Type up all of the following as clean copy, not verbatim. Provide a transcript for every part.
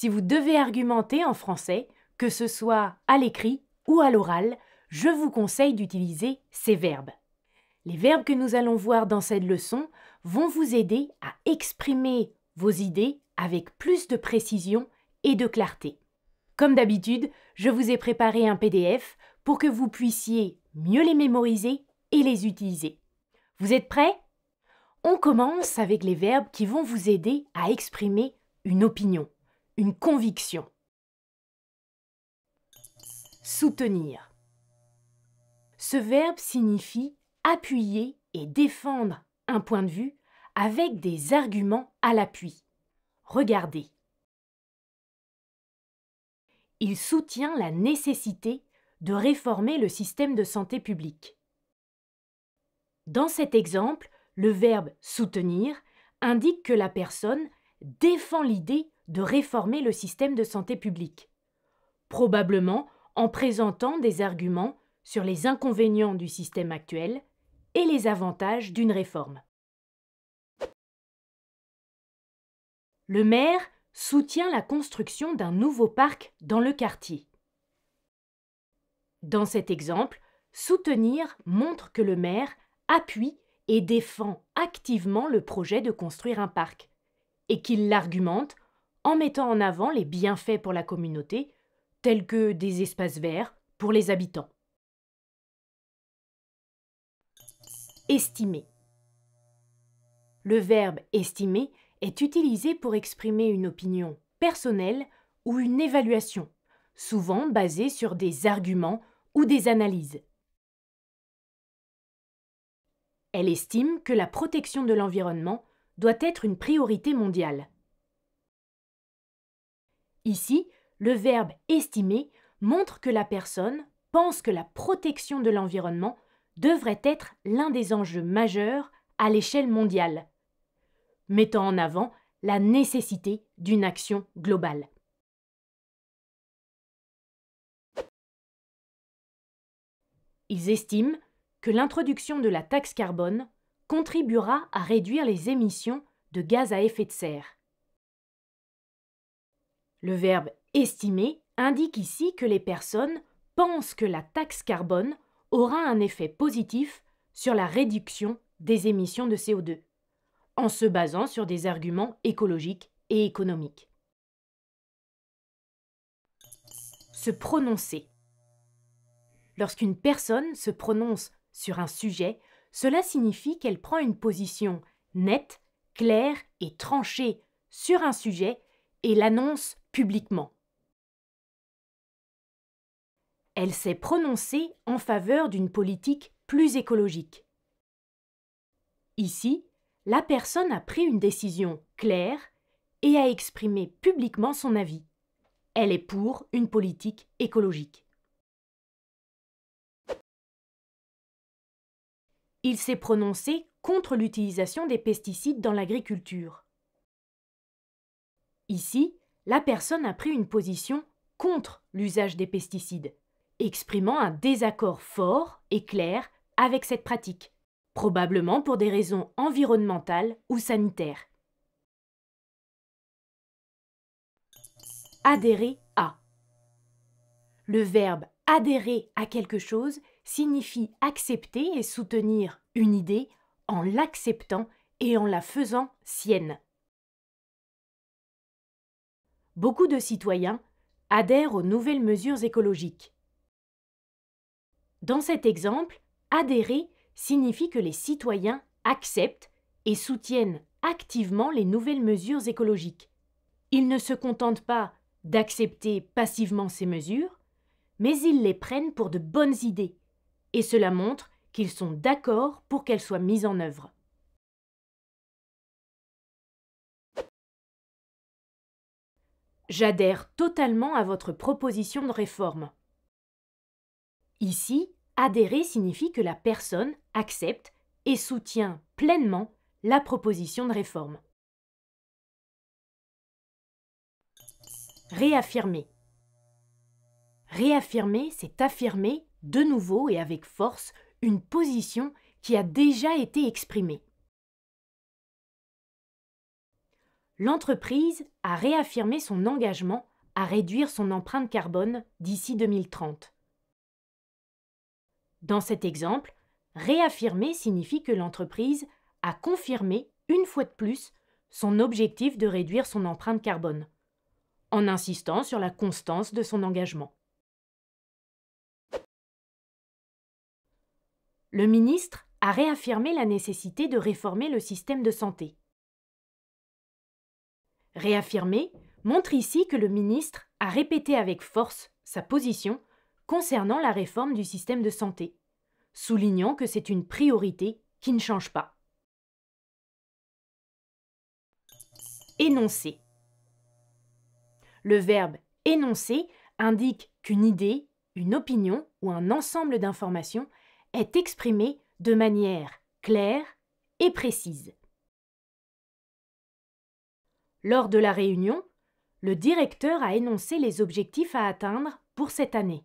Si vous devez argumenter en français, que ce soit à l'écrit ou à l'oral, je vous conseille d'utiliser ces verbes. Les verbes que nous allons voir dans cette leçon vont vous aider à exprimer vos idées avec plus de précision et de clarté. Comme d'habitude, je vous ai préparé un PDF pour que vous puissiez mieux les mémoriser et les utiliser. Vous êtes prêts? On commence avec les verbes qui vont vous aider à exprimer une opinion, une conviction. Soutenir. Ce verbe signifie appuyer et défendre un point de vue avec des arguments à l'appui. Regardez. Il soutient la nécessité de réformer le système de santé publique. Dans cet exemple, le verbe soutenir indique que la personne défend l'idée de réformer le système de santé publique, probablement en présentant des arguments sur les inconvénients du système actuel et les avantages d'une réforme. Le maire soutient la construction d'un nouveau parc dans le quartier. Dans cet exemple, soutenir montre que le maire appuie et défend activement le projet de construire un parc, et qu'il l'argumente en mettant en avant les bienfaits pour la communauté, tels que des espaces verts pour les habitants. Estimer. Le verbe estimer est utilisé pour exprimer une opinion personnelle ou une évaluation, souvent basée sur des arguments ou des analyses. Elle estime que la protection de l'environnement doit être une priorité mondiale. Ici, le verbe estimer montre que la personne pense que la protection de l'environnement devrait être l'un des enjeux majeurs à l'échelle mondiale, mettant en avant la nécessité d'une action globale. Ils estiment que l'introduction de la taxe carbone contribuera à réduire les émissions de gaz à effet de serre. Le verbe estimer indique ici que les personnes pensent que la taxe carbone aura un effet positif sur la réduction des émissions de CO2, en se basant sur des arguments écologiques et économiques. Se prononcer. Lorsqu'une personne se prononce sur un sujet, cela signifie qu'elle prend une position nette, claire et tranchée sur un sujet et l'annonce publiquement. Elle s'est prononcée en faveur d'une politique plus écologique. Ici, la personne a pris une décision claire et a exprimé publiquement son avis. Elle est pour une politique écologique. Il s'est prononcé contre l'utilisation des pesticides dans l'agriculture. Ici, la personne a pris une position contre l'usage des pesticides, exprimant un désaccord fort et clair avec cette pratique, probablement pour des raisons environnementales ou sanitaires. Adhérer à. Le verbe adhérer à quelque chose signifie accepter et soutenir une idée en l'acceptant et en la faisant sienne. Beaucoup de citoyens adhèrent aux nouvelles mesures écologiques. Dans cet exemple, adhérer signifie que les citoyens acceptent et soutiennent activement les nouvelles mesures écologiques. Ils ne se contentent pas d'accepter passivement ces mesures, mais ils les prennent pour de bonnes idées, et cela montre qu'ils sont d'accord pour qu'elles soient mises en œuvre. J'adhère totalement à votre proposition de réforme. Ici, adhérer signifie que la personne accepte et soutient pleinement la proposition de réforme. Réaffirmer. Réaffirmer, c'est affirmer de nouveau et avec force une position qui a déjà été exprimée. l'entreprise a réaffirmé son engagement à réduire son empreinte carbone d'ici 2030. Dans cet exemple, réaffirmer signifie que l'entreprise a confirmé une fois de plus son objectif de réduire son empreinte carbone, en insistant sur la constance de son engagement. Le ministre a réaffirmé la nécessité de réformer le système de santé. Réaffirmer montre ici que le ministre a répété avec force sa position concernant la réforme du système de santé, soulignant que c'est une priorité qui ne change pas. Énoncer. Le verbe énoncer indique qu'une idée, une opinion ou un ensemble d'informations est exprimé de manière claire et précise. Lors de la réunion, le directeur a énoncé les objectifs à atteindre pour cette année.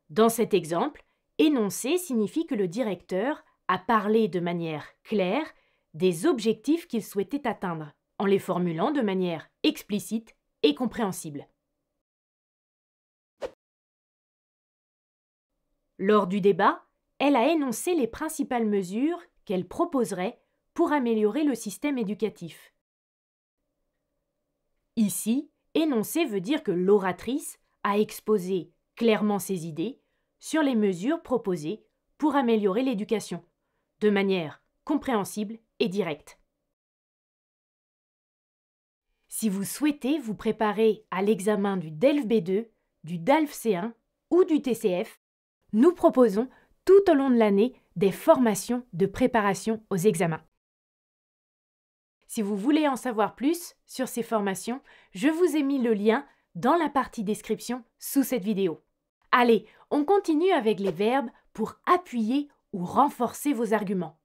Dans cet exemple, énoncer signifie que le directeur a parlé de manière claire des objectifs qu'il souhaitait atteindre, en les formulant de manière explicite et compréhensible. Lors du débat, elle a énoncé les principales mesures qu'elle proposerait pour améliorer le système éducatif. Ici, énoncer veut dire que l'oratrice a exposé clairement ses idées sur les mesures proposées pour améliorer l'éducation, de manière compréhensible et directe. Si vous souhaitez vous préparer à l'examen du DELF B2, du DALF C1 ou du TCF, nous proposons tout au long de l'année des formations de préparation aux examens. Si vous voulez en savoir plus sur ces formations, je vous ai mis le lien dans la partie description sous cette vidéo. Allez, on continue avec les verbes pour appuyer ou renforcer vos arguments.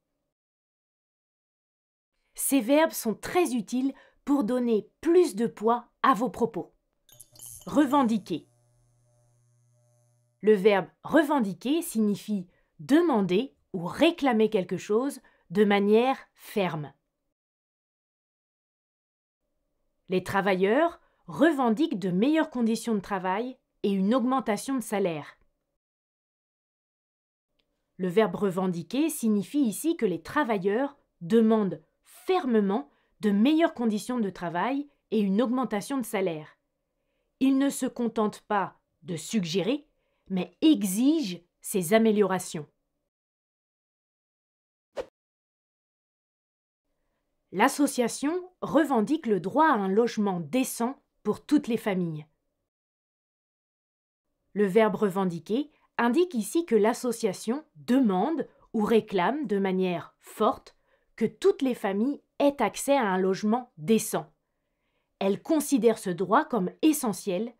Ces verbes sont très utiles pour donner plus de poids à vos propos. Revendiquer. Le verbe revendiquer signifie demander ou réclamer quelque chose de manière ferme. Les travailleurs revendiquent de meilleures conditions de travail et une augmentation de salaire. Le verbe revendiquer signifie ici que les travailleurs demandent fermement de meilleures conditions de travail et une augmentation de salaire. Ils ne se contentent pas de suggérer, mais exigent ces améliorations. L'association revendique le droit à un logement décent pour toutes les familles. Le verbe revendiquer indique ici que l'association demande ou réclame de manière forte que toutes les familles aient accès à un logement décent. Elle considère ce droit comme essentiel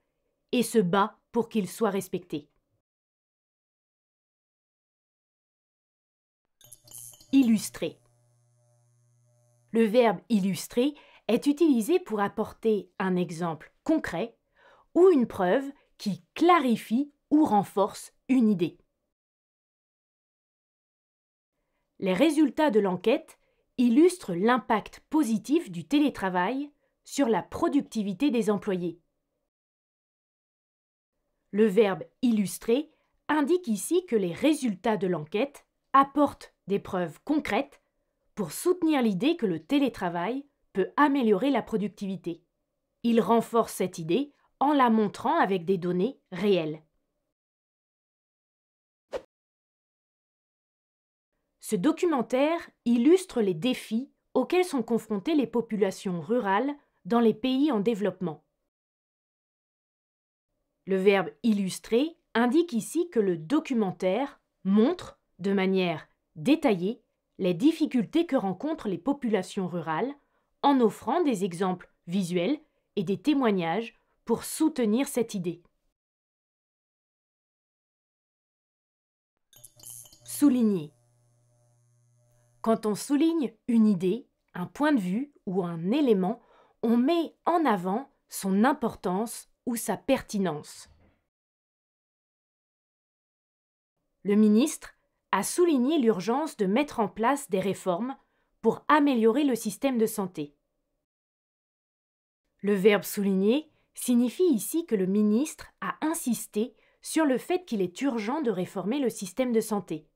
et se bat pour qu'il soit respecté. Illustrer. Le verbe illustrer est utilisé pour apporter un exemple concret ou une preuve qui clarifie ou renforce une idée. Les résultats de l'enquête illustrent l'impact positif du télétravail sur la productivité des employés. Le verbe illustrer indique ici que les résultats de l'enquête apportent des preuves concrètes pour soutenir l'idée que le télétravail peut améliorer la productivité. Il renforce cette idée en la montrant avec des données réelles. Ce documentaire illustre les défis auxquels sont confrontées les populations rurales dans les pays en développement. Le verbe illustrer indique ici que le documentaire montre de manière détaillée les difficultés que rencontrent les populations rurales en offrant des exemples visuels et des témoignages pour soutenir cette idée. Souligner. Quand on souligne une idée, un point de vue ou un élément, on met en avant son importance ou sa pertinence. Le ministre a souligné l'urgence de mettre en place des réformes pour améliorer le système de santé. Le verbe souligner signifie ici que le ministre a insisté sur le fait qu'il est urgent de réformer le système de santé,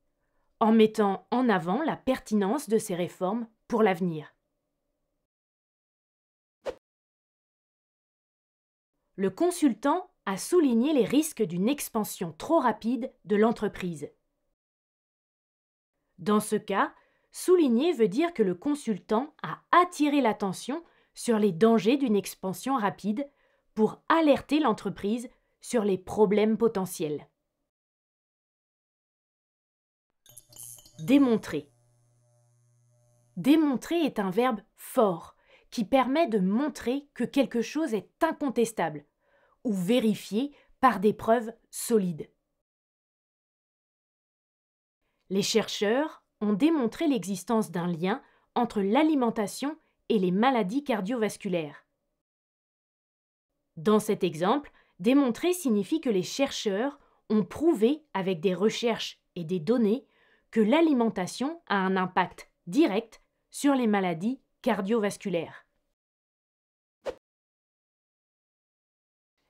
en mettant en avant la pertinence de ces réformes pour l'avenir. Le consultant a souligné les risques d'une expansion trop rapide de l'entreprise. Dans ce cas, souligner veut dire que le consultant a attiré l'attention sur les dangers d'une expansion rapide pour alerter l'entreprise sur les problèmes potentiels. Démontrer. Démontrer est un verbe fort qui permet de montrer que quelque chose est incontestable ou vérifier par des preuves solides. Les chercheurs ont démontré l'existence d'un lien entre l'alimentation et les maladies cardiovasculaires. Dans cet exemple, démontrer signifie que les chercheurs ont prouvé avec des recherches et des données que l'alimentation a un impact direct sur les maladies cardiovasculaires.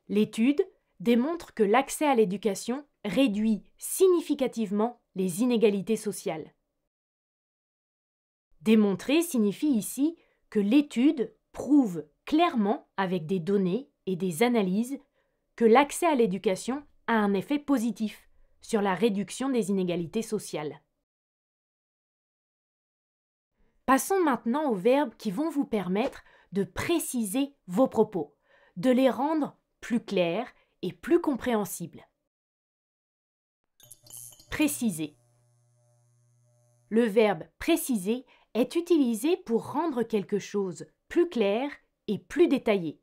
L'étude démontre que l'accès à l'éducation réduit significativement les inégalités sociales. Démontrer signifie ici que l'étude prouve clairement avec des données et des analyses que l'accès à l'éducation a un effet positif sur la réduction des inégalités sociales. Passons maintenant aux verbes qui vont vous permettre de préciser vos propos, de les rendre plus clairs et plus compréhensibles. Préciser. Le verbe préciser est utilisé pour rendre quelque chose plus clair et plus détaillé,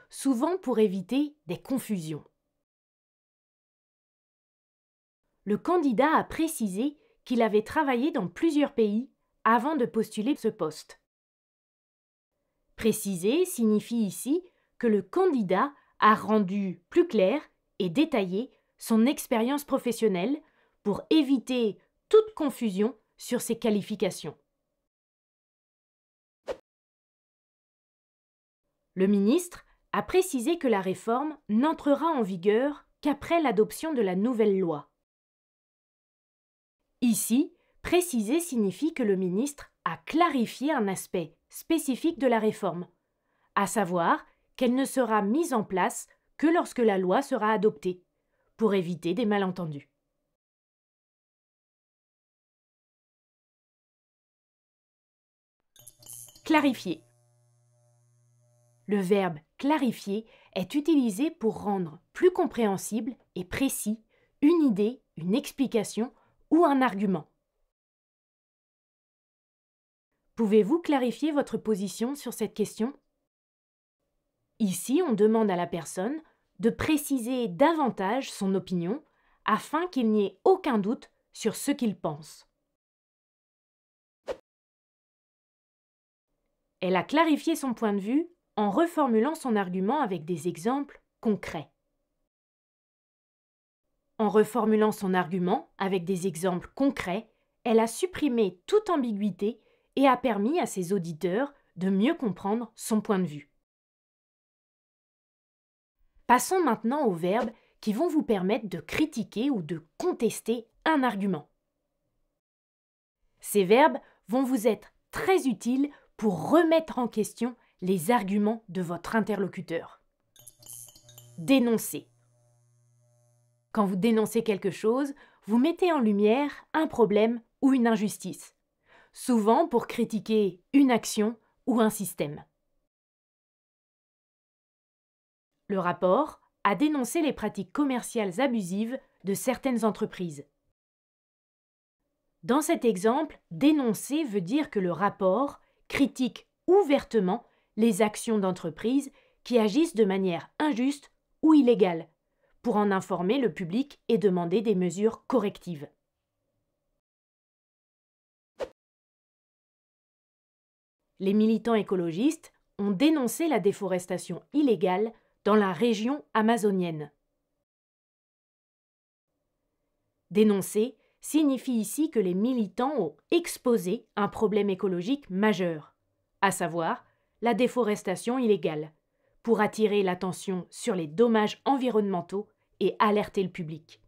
souvent pour éviter des confusions. Le candidat a précisé qu'il avait travaillé dans plusieurs pays avant de postuler ce poste. Préciser signifie ici que le candidat a rendu plus clair et détaillé son expérience professionnelle pour éviter toute confusion sur ses qualifications. Le ministre a précisé que la réforme n'entrera en vigueur qu'après l'adoption de la nouvelle loi. Ici, préciser signifie que le ministre a clarifié un aspect spécifique de la réforme, à savoir qu'elle ne sera mise en place que lorsque la loi sera adoptée, pour éviter des malentendus. Clarifier. Le verbe clarifier est utilisé pour rendre plus compréhensible et précis une idée, une explication ou un argument. Pouvez-vous clarifier votre position sur cette question? Ici, on demande à la personne de préciser davantage son opinion afin qu'il n'y ait aucun doute sur ce qu'il pense. Elle a clarifié son point de vue en reformulant son argument avec des exemples concrets. En reformulant son argument avec des exemples concrets, elle a supprimé toute ambiguïté et a permis à ses auditeurs de mieux comprendre son point de vue. Passons maintenant aux verbes qui vont vous permettre de critiquer ou de contester un argument. Ces verbes vont vous être très utiles pour remettre en question les arguments de votre interlocuteur. Dénoncer. Quand vous dénoncez quelque chose, vous mettez en lumière un problème ou une injustice, souvent pour critiquer une action ou un système. Le rapport a dénoncé les pratiques commerciales abusives de certaines entreprises. Dans cet exemple, dénoncer veut dire que le rapport critique ouvertement les actions d'entreprises qui agissent de manière injuste ou illégale, pour en informer le public et demander des mesures correctives. Les militants écologistes ont dénoncé la déforestation illégale dans la région amazonienne. Dénoncer signifie ici que les militants ont exposé un problème écologique majeur, à savoir la déforestation illégale, pour attirer l'attention sur les dommages environnementaux et alerter le public.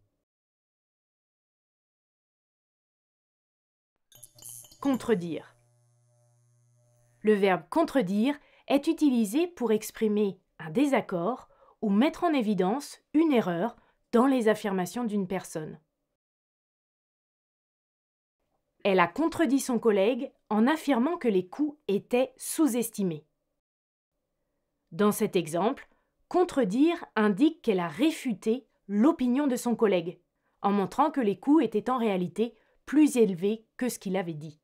Contredire. Le verbe contredire est utilisé pour exprimer un désaccord ou mettre en évidence une erreur dans les affirmations d'une personne. Elle a contredit son collègue en affirmant que les coûts étaient sous-estimés. Dans cet exemple, contredire indique qu'elle a réfuté l'opinion de son collègue, en montrant que les coûts étaient en réalité plus élevés que ce qu'il avait dit.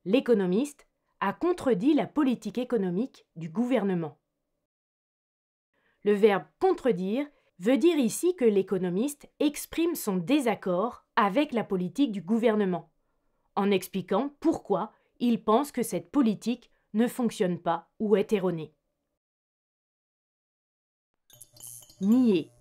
L'économiste a contredit la politique économique du gouvernement. Le verbe contredire veut dire ici que l'économiste exprime son désaccord avec la politique du gouvernement, en expliquant pourquoi il pense que cette politique ne fonctionne pas ou est erronée. Nier.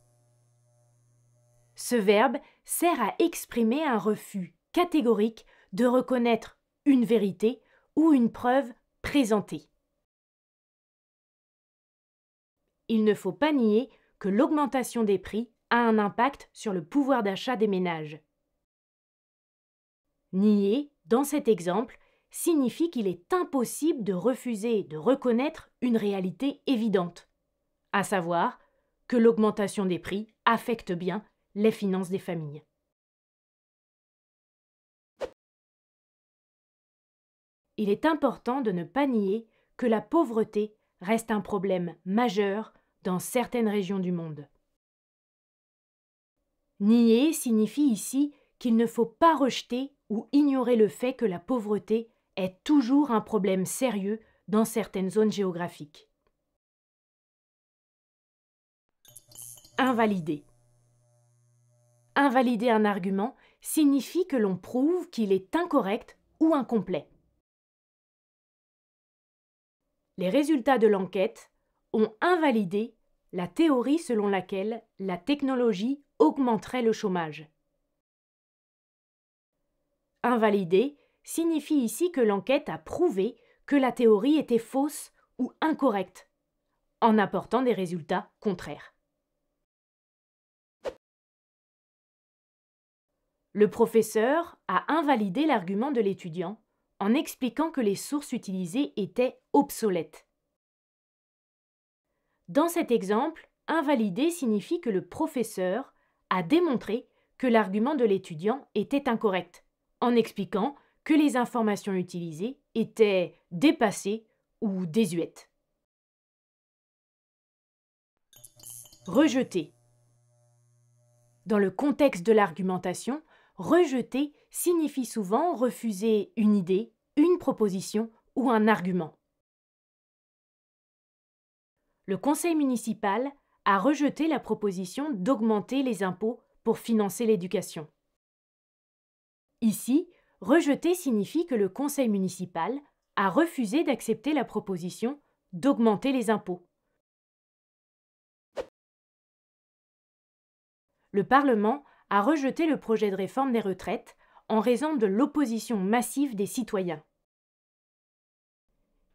Ce verbe sert à exprimer un refus catégorique de reconnaître une vérité ou une preuve présentée. Il ne faut pas nier que l'augmentation des prix a un impact sur le pouvoir d'achat des ménages. Nier, dans cet exemple, signifie qu'il est impossible de refuser de reconnaître une réalité évidente, à savoir que l'augmentation des prix affecte bien les finances des familles. Il est important de ne pas nier que la pauvreté reste un problème majeur dans certaines régions du monde. Nier signifie ici qu'il ne faut pas rejeter ou ignorer le fait que la pauvreté est toujours un problème sérieux dans certaines zones géographiques. Invalider. Invalider un argument signifie que l'on prouve qu'il est incorrect ou incomplet. Les résultats de l'enquête ont invalidé la théorie selon laquelle la technologie augmenterait le chômage. Invalider signifie ici que l'enquête a prouvé que la théorie était fausse ou incorrecte, en apportant des résultats contraires. Le professeur a invalidé l'argument de l'étudiant en expliquant que les sources utilisées étaient obsolètes. Dans cet exemple, invalider signifie que le professeur a démontré que l'argument de l'étudiant était incorrect, en expliquant que les informations utilisées étaient dépassées ou désuètes. Rejeter. Dans le contexte de l'argumentation, rejeter signifie souvent refuser une idée, une proposition ou un argument. Le conseil municipal a rejeté la proposition d'augmenter les impôts pour financer l'éducation. Ici, rejeter signifie que le conseil municipal a refusé d'accepter la proposition d'augmenter les impôts. Le Parlement a rejeté le projet de réforme des retraites en raison de l'opposition massive des citoyens.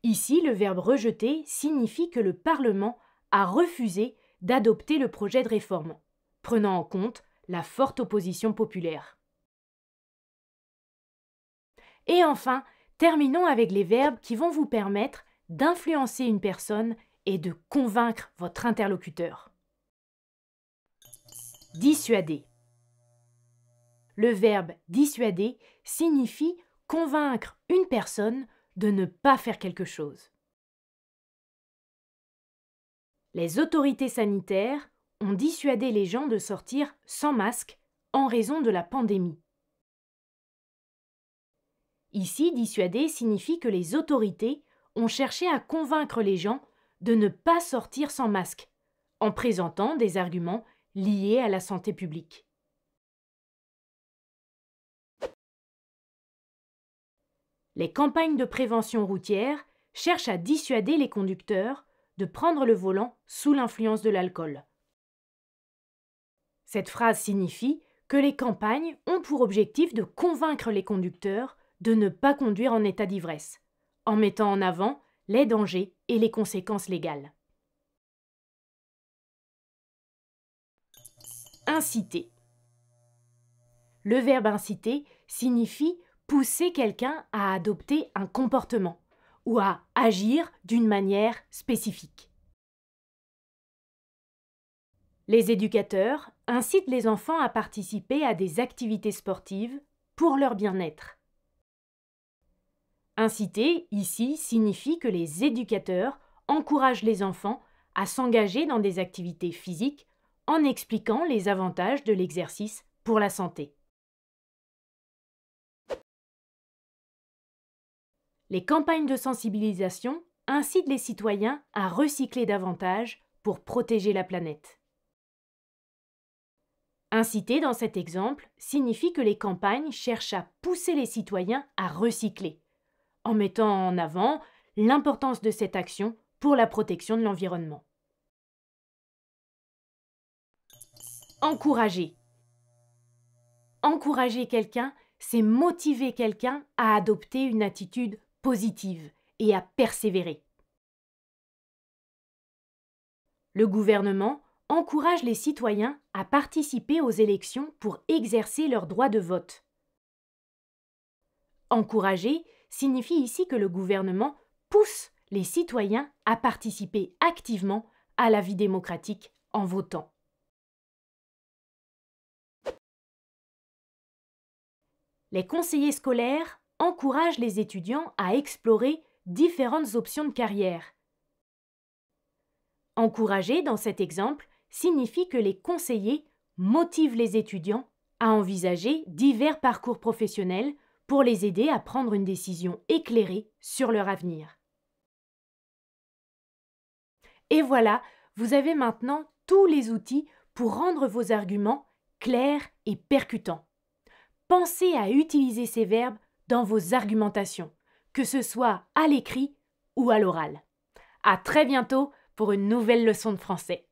Ici, le verbe rejeter signifie que le Parlement a refusé d'adopter le projet de réforme, prenant en compte la forte opposition populaire. Et enfin, terminons avec les verbes qui vont vous permettre d'influencer une personne et de convaincre votre interlocuteur. Dissuader. Le verbe dissuader signifie convaincre une personne de ne pas faire quelque chose. Les autorités sanitaires ont dissuadé les gens de sortir sans masque en raison de la pandémie. Ici, dissuader signifie que les autorités ont cherché à convaincre les gens de ne pas sortir sans masque, en présentant des arguments liés à la santé publique. Les campagnes de prévention routière cherchent à dissuader les conducteurs de prendre le volant sous l'influence de l'alcool. Cette phrase signifie que les campagnes ont pour objectif de convaincre les conducteurs de ne pas conduire en état d'ivresse, en mettant en avant les dangers et les conséquences légales. Inciter. Le verbe inciter signifie pousser quelqu'un à adopter un comportement ou à agir d'une manière spécifique. Les éducateurs incitent les enfants à participer à des activités sportives pour leur bien-être. Inciter, ici, signifie que les éducateurs encouragent les enfants à s'engager dans des activités physiques en expliquant les avantages de l'exercice pour la santé. Les campagnes de sensibilisation incitent les citoyens à recycler davantage pour protéger la planète. Inciter dans cet exemple signifie que les campagnes cherchent à pousser les citoyens à recycler, en mettant en avant l'importance de cette action pour la protection de l'environnement. Encourager. Encourager quelqu'un, c'est motiver quelqu'un à adopter une attitude positive et à persévérer. Le gouvernement encourage les citoyens à participer aux élections pour exercer leur droit de vote. Encourager signifie ici que le gouvernement pousse les citoyens à participer activement à la vie démocratique en votant. Les conseillers scolaires encouragent les étudiants à explorer différentes options de carrière. Encourager, dans cet exemple, signifie que les conseillers motivent les étudiants à envisager divers parcours professionnels pour les aider à prendre une décision éclairée sur leur avenir. Et voilà, vous avez maintenant tous les outils pour rendre vos arguments clairs et percutants. Pensez à utiliser ces verbes dans vos argumentations, que ce soit à l'écrit ou à l'oral. À très bientôt pour une nouvelle leçon de français.